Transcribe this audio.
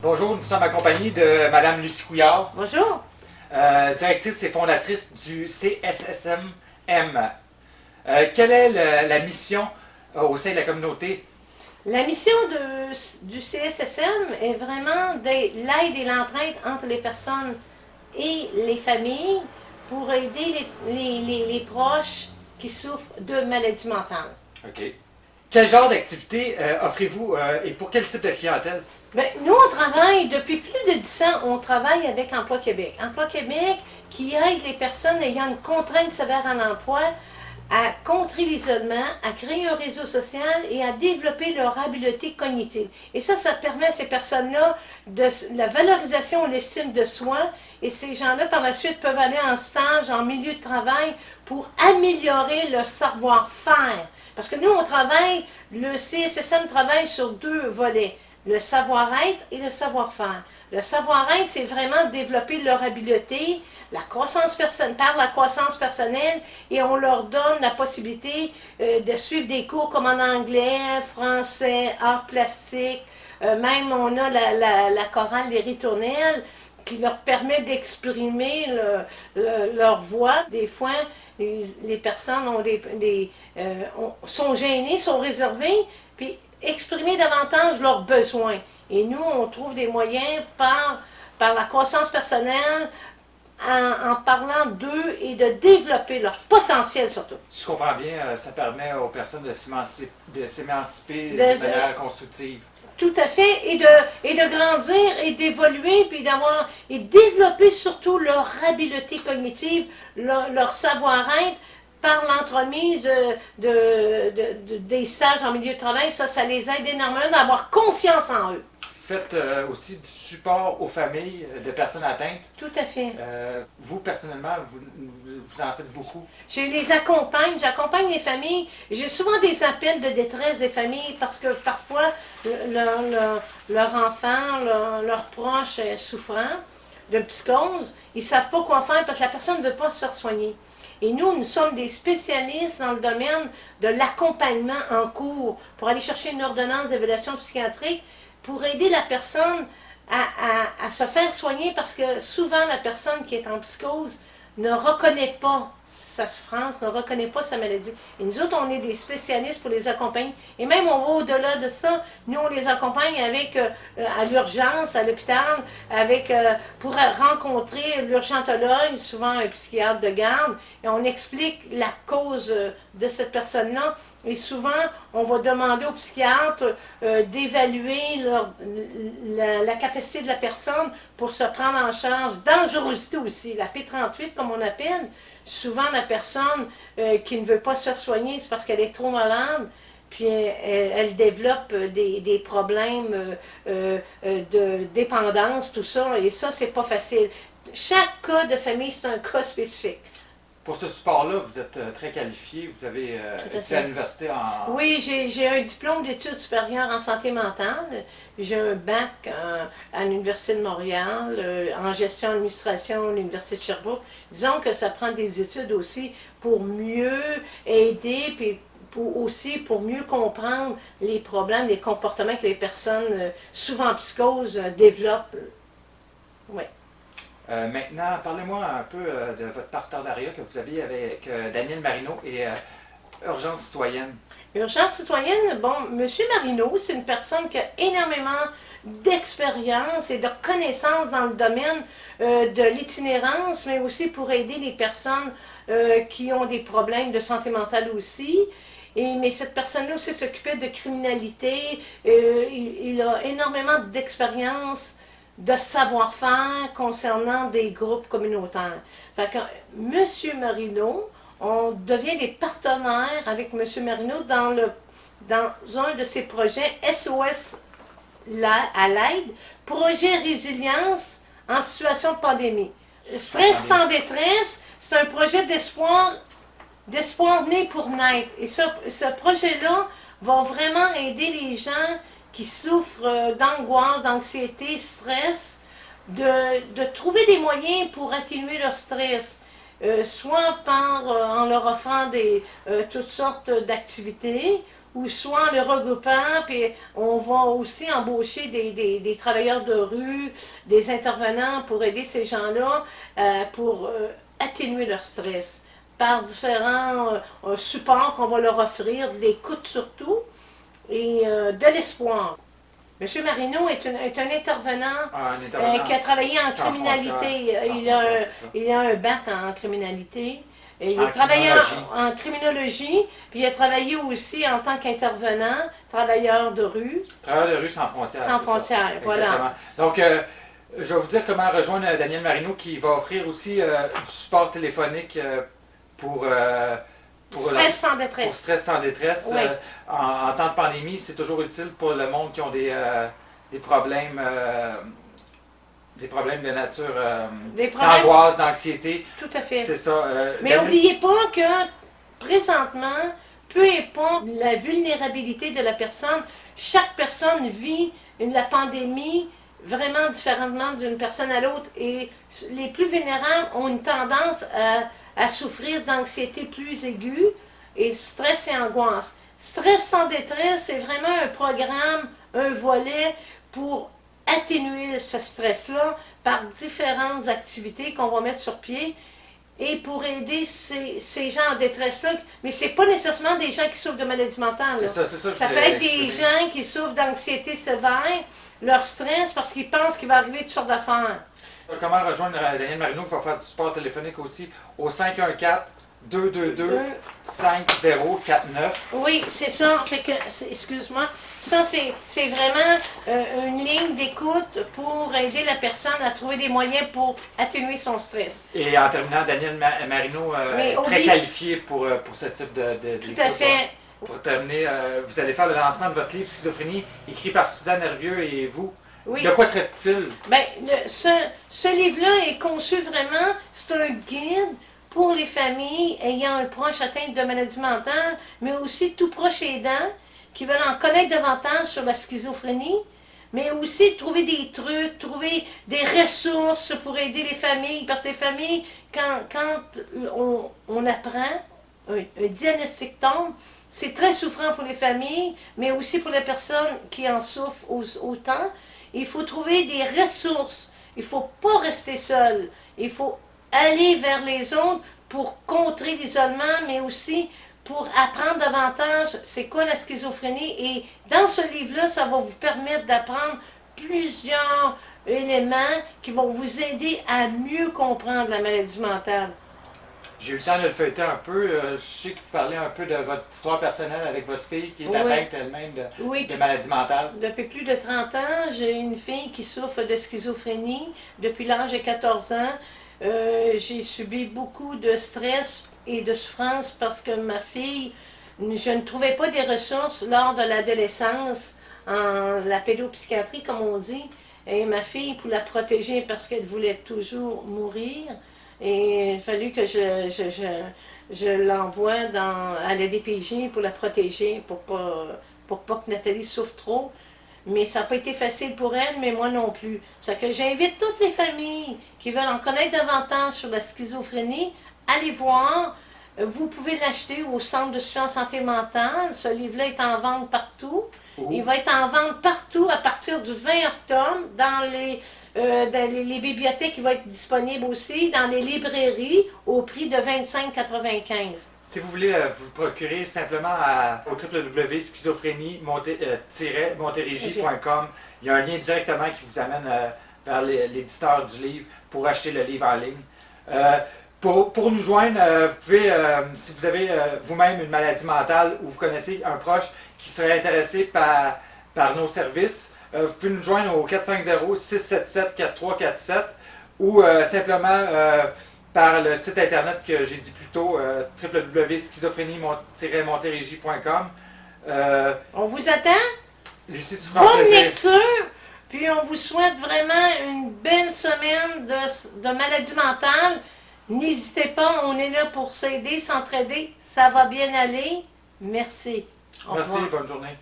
Bonjour, nous sommes accompagnés de Madame Lucie Couillard, Bonjour. directrice et fondatrice du CSSM-M. Quelle est la mission au sein de la communauté? La mission du CSSM est vraiment l'aide et l'entraide entre les personnes et les familles pour aider les proches qui souffrent de maladies mentales. OK. Quel genre d'activité offrez-vous et pour quel type de clientèle? Bien, nous, on travaille, depuis plus de 10 ans, on travaille avec Emploi Québec. Emploi Québec qui aide les personnes ayant une contrainte sévère en emploi à contrer l'isolement, à créer un réseau social et à développer leur habileté cognitive. Et ça permet à ces personnes-là de la valorisation et l'estime de soi. Et ces gens-là, par la suite, peuvent aller en stage, en milieu de travail pour améliorer leur savoir-faire. Parce que nous, on travaille, le CSSM travaille sur deux volets. Le savoir-être et le savoir-faire. Le savoir-être, c'est vraiment développer leur habileté, par la croissance personnelle, et on leur donne la possibilité de suivre des cours comme en anglais, français, arts plastiques. Même on a la chorale Les Ritournelles qui leur permet d'exprimer leur voix. Des fois, les personnes sont gênées, sont réservées, puis exprimer davantage leurs besoins. Et nous, on trouve des moyens par la croissance personnelle, en parlant d'eux et de développer leur potentiel surtout. Si je comprends bien, ça permet aux personnes de s'émanciper de manière constructive. Tout à fait, et de grandir et d'évoluer, puis et développer surtout leur habileté cognitive, leur savoir-être, par l'entremise des stages en milieu de travail. Ça les aide énormément d'avoir confiance en eux. Vous faites aussi du support aux familles de personnes atteintes. Tout à fait. Vous, personnellement, vous en faites beaucoup. J'accompagne les familles. J'ai souvent des appels de détresse des familles parce que parfois, leur enfant, leur proche est souffrant de psychose. Ils ne savent pas quoi faire parce que la personne ne veut pas se faire soigner. Et nous sommes des spécialistes dans le domaine de l'accompagnement en cours pour aller chercher une ordonnance d'évaluation psychiatrique pour aider la personne à se faire soigner parce que souvent la personne qui est en psychose ne reconnaît pas sa souffrance, ne reconnaît pas sa maladie. Et nous autres, on est des spécialistes pour les accompagner. Et même, on va au-delà de ça. Nous, on les accompagne à l'urgence, à l'hôpital, pour rencontrer l'urgentologue, souvent un psychiatre de garde, et on explique la cause de cette personne-là. Et souvent, on va demander au psychiatre d'évaluer la capacité de la personne pour se prendre en charge. Dangerosité aussi, la P38 comme on appelle. Souvent, la personne qui ne veut pas se faire soigner, c'est parce qu'elle est trop malade. Puis elle développe des problèmes de dépendance, tout ça. Et ça, c'est pas facile. Chaque cas de famille, c'est un cas spécifique. Pour ce support-là, vous êtes très qualifié. Vous avez étudié à l'université en... Oui, j'ai un diplôme d'études supérieures en santé mentale. J'ai un bac à l'Université de Montréal, en gestion administration à l'Université de Sherbrooke. Disons que ça prend des études aussi pour mieux aider, puis pour mieux comprendre les problèmes, les comportements que les personnes, souvent en psychose, développent. Oui. Maintenant, parlez-moi un peu de votre partenariat que vous aviez avec Daniel Marino et Urgence citoyenne. Urgence citoyenne, bon, M. Marino, c'est une personne qui a énormément d'expérience et de connaissances dans le domaine de l'itinérance, mais aussi pour aider les personnes qui ont des problèmes de santé mentale aussi. Mais cette personne-là aussi s'occupait de criminalité. Il a énormément d'expérience, de savoir-faire concernant des groupes communautaires. Fait que M. Marino, on devient des partenaires avec M. Marino dans un de ses projets SOS à l'aide, projet résilience en situation de pandémie. Stress sans détresse, c'est un projet d'espoir né pour naître. Et ce projet-là va vraiment aider les gens qui souffrent d'angoisse, d'anxiété, stress, de trouver des moyens pour atténuer leur stress, soit en leur offrant toutes sortes d'activités, ou soit en le regroupant, puis on va aussi embaucher des travailleurs de rue, des intervenants pour aider ces gens-là pour atténuer leur stress par différents supports qu'on va leur offrir, de l'écoute surtout, et de l'espoir. M. Marino est un intervenant, qui a travaillé en criminalité. Il a un bac en criminalité. Il a travaillé en criminologie, puis il a travaillé aussi en tant qu'intervenant, travailleur de rue. Travailleur de rue sans frontières. Sans frontières, voilà. Exactement. Donc, je vais vous dire comment rejoindre Daniel Marino qui va offrir aussi du support téléphonique pour stress sans détresse. Pour stress sans détresse. Oui. En temps de pandémie, c'est toujours utile pour le monde qui ont des problèmes. Des problèmes de nature d'angoisse, d'anxiété. Tout à fait. C'est ça. Mais n'oubliez pas que présentement, peu importe la vulnérabilité de la personne, chaque personne vit la pandémie vraiment différemment d'une personne à l'autre. Et les plus vulnérables ont une tendance à souffrir d'anxiété plus aiguë et stress et angoisse. Stress sans détresse, c'est vraiment un programme, un volet pour atténuer ce stress-là par différentes activités qu'on va mettre sur pied et pour aider ces gens en détresse-là. Mais ce n'est pas nécessairement des gens qui souffrent de maladies mentales. C'est ça, ça peut être des gens qui souffrent d'anxiété sévère, leur stress parce qu'ils pensent qu'il va arriver toutes sortes d'affaires. Comment rejoindre Daniel Marino qui va faire du support téléphonique aussi au 514-222-5049. Oui, c'est ça. Fait que, excuse-moi. Ça, c'est vraiment une ligne d'écoute pour aider la personne à trouver des moyens pour atténuer son stress. Et en terminant, Daniel Marino est très qualifié pour ce type de Tout à fait. Pour terminer, vous allez faire le lancement de votre livre Schizophrénie, écrit par Suzanne Hervieux et vous. Oui. De quoi traite-t-il? Bien, ce livre-là est conçu vraiment, c'est un guide pour les familles ayant un proche atteint de maladie mentale, mais aussi tout proche aidant, qui veulent en connaître davantage sur la schizophrénie, mais aussi trouver des trucs, trouver des ressources pour aider les familles, parce que les familles, quand on apprend, un diagnostic tombe, c'est très souffrant pour les familles, mais aussi pour les personnes qui en souffrent autant. Il faut trouver des ressources. Il ne faut pas rester seul. Il faut aller vers les autres pour contrer l'isolement, mais aussi pour apprendre davantage c'est quoi la schizophrénie. Et dans ce livre-là, ça va vous permettre d'apprendre plusieurs éléments qui vont vous aider à mieux comprendre la maladie mentale. J'ai eu le temps de le feuilleter un peu. Je sais que vous parlez un peu de votre histoire personnelle avec votre fille qui est atteinte elle-même de maladie mentale. Depuis plus de 30 ans, j'ai une fille qui souffre de schizophrénie depuis l'âge de 14 ans. J'ai subi beaucoup de stress et de souffrance parce que ma fille, je ne trouvais pas des ressources lors de l'adolescence, en la pédopsychiatrie comme on dit. Et ma fille, pour la protéger parce qu'elle voulait toujours mourir, et il a fallu que je l'envoie à la DPJ pour la protéger, pour pas que Nathalie souffre trop. Mais ça n'a pas été facile pour elle, mais moi non plus. C'est que j'invite toutes les familles qui veulent en connaître davantage sur la schizophrénie, allez voir. Vous pouvez l'acheter au Centre de soutien en santé mentale. Ce livre-là est en vente partout. Il va être en vente partout à partir du 20 octobre dans les bibliothèques. Il va être disponible aussi dans les librairies au prix de 25,95 $. Si vous voulez vous procurer simplement au www.schizophrénie-montérégie.com, il y a un lien directement qui vous amène vers l'éditeur du livre pour acheter le livre en ligne. Pour nous joindre, vous pouvez, si vous avez vous-même une maladie mentale ou vous connaissez un proche qui serait intéressé par nos services, vous pouvez nous joindre au 450-677-4347 ou simplement par le site internet que j'ai dit plus tôt, www.schizophrénie-montérégie.com. On vous attend. Lucie, bonne lecture. Puis on vous souhaite vraiment une belle semaine de maladie mentale. N'hésitez pas, on est là pour s'aider, s'entraider. Ça va bien aller. Merci. Merci, bonne journée.